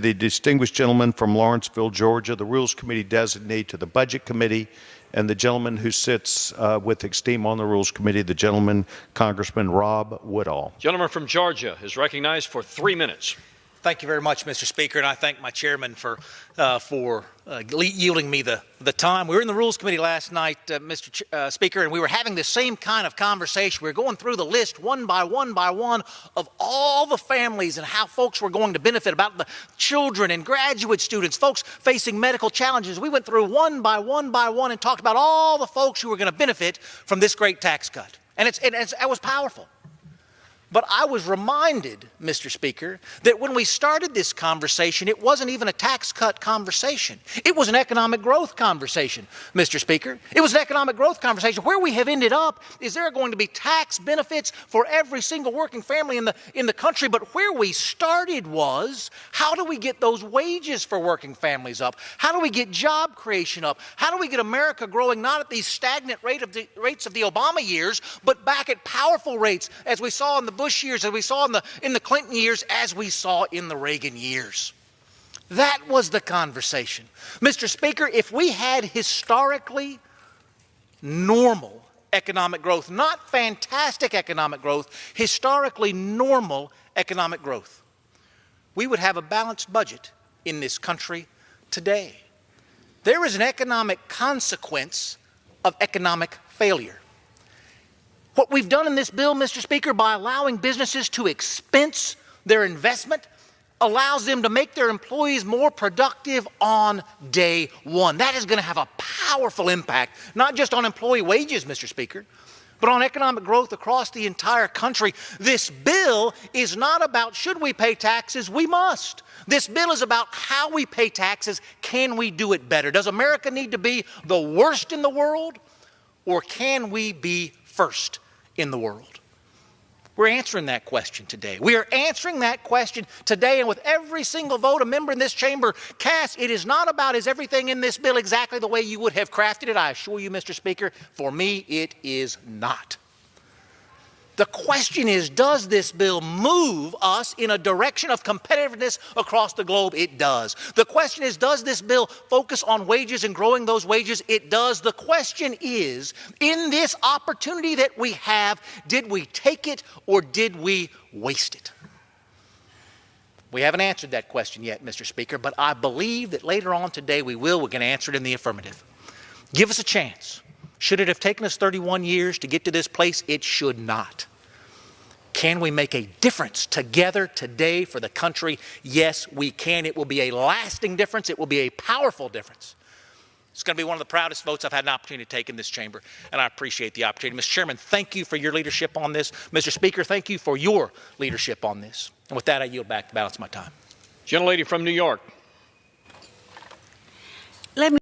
the distinguished gentleman from Lawrenceville, Georgia, the Rules Committee designee to the Budget Committee, and the gentleman who sits with esteem on the Rules Committee, the gentleman, Congressman Rob Woodall. Gentleman from Georgia is recognized for 3 minutes. Thank you very much, Mr. Speaker, and I thank my chairman for yielding me the time. We were in the Rules Committee last night, Mr. Speaker, and we were having the same kind of conversation. We were going through the list one by one of all the families and how folks were going to benefit, about the children and graduate students, folks facing medical challenges. We went through one by one and talked about all the folks who were going to benefit from this great tax cut. And it was powerful. But I was reminded, Mr. Speaker, that when we started this conversation, it wasn't even a tax cut conversation. It was an economic growth conversation, Mr. Speaker. It was an economic growth conversation. Where we have ended up is there are going to be tax benefits for every single working family in the country. But where we started was, how do we get those wages for working families up? How do we get job creation up? How do we get America growing not at these stagnant rates of the Obama years, but back at powerful rates, as we saw in the Bush years, as we saw in the Clinton years, as we saw in the Reagan years. That was the conversation. Mr. Speaker, if we had historically normal economic growth, not fantastic economic growth, historically normal economic growth, we would have a balanced budget in this country today. There is an economic consequence of economic failure. What we've done in this bill, Mr. Speaker, by allowing businesses to expense their investment, allows them to make their employees more productive on day one. That is going to have a powerful impact, not just on employee wages, Mr. Speaker, but on economic growth across the entire country. This bill is not about should we pay taxes, we must. This bill is about how we pay taxes. Can we do it better? Does America need to be the worst in the world, or can we be first in the world? We're answering that question today. We are answering that question today, and with every single vote a member in this chamber casts, it is not about is everything in this bill exactly the way you would have crafted it. I assure you, Mr. Speaker, for me it is not. The question is, does this bill move us in a direction of competitiveness across the globe? It does. The question is, does this bill focus on wages and growing those wages? It does. The question is, in this opportunity that we have, did we take it or did we waste it? We haven't answered that question yet, Mr. Speaker, but I believe that later on today we will. We're going to answer it in the affirmative. Give us a chance. Should it have taken us 31 years to get to this place? It should not. Can we make a difference together today for the country? Yes, we can. It will be a lasting difference. It will be a powerful difference. It's going to be one of the proudest votes I've had an opportunity to take in this chamber, and I appreciate the opportunity. Mr. Chairman, thank you for your leadership on this. Mr. Speaker, thank you for your leadership on this. And with that, I yield back the balance of my time. Gentlelady from New York. Let me